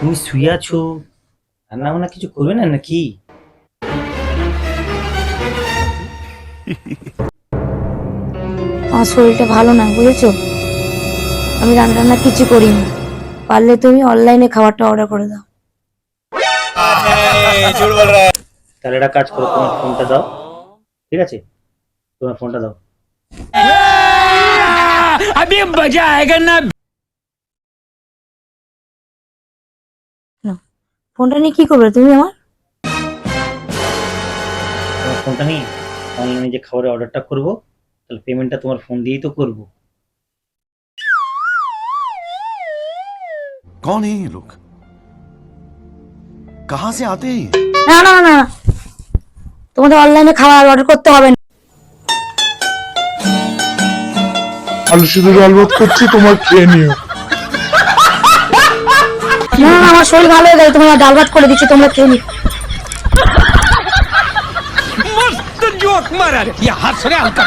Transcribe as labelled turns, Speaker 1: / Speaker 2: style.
Speaker 1: তুমি শুয়ে আছো, রান্না বান্না কিছু করবে না নাকি?
Speaker 2: আমার শরীরটা ভালো না, বুঝেছো? আমি রান্না টান্না কিছু করিনি। পারলে তুমি অনলাইনে খাবারটা অর্ডার করে দাও।
Speaker 1: তাহলে একটা কাজ করো, তোমার ফোনটা দাও। ঠিক আছে, তোমার ফোনটা দাও।
Speaker 2: নাও, ফোনটা নিয়ে কি করবে তুমি আমার?
Speaker 1: তোমার ফোনটা নিয়ে অনলাইনে যে খাবারের অর্ডারটা করবো, তাহলে পেমেন্টটা তোমার ফোন দিয়েই তো করবো।
Speaker 3: कौन है ये लोग? कहां से आते हैं ये?
Speaker 2: না না না না, তোমাদের অনলাইনে খাবার অর্ডার করতে হবে না।
Speaker 4: আলু সিদ্ধ ডাল ভাত করছি, তোমার খেয়ে নিও।
Speaker 2: না না, আমার শরীর ভালো হয়ে গেছে, তোমরা ডাল ভাত করে দিচ্ছি, তোমরা খেয়ে নিও।
Speaker 5: मस्त जोक मारा, या हंस रहे हल्का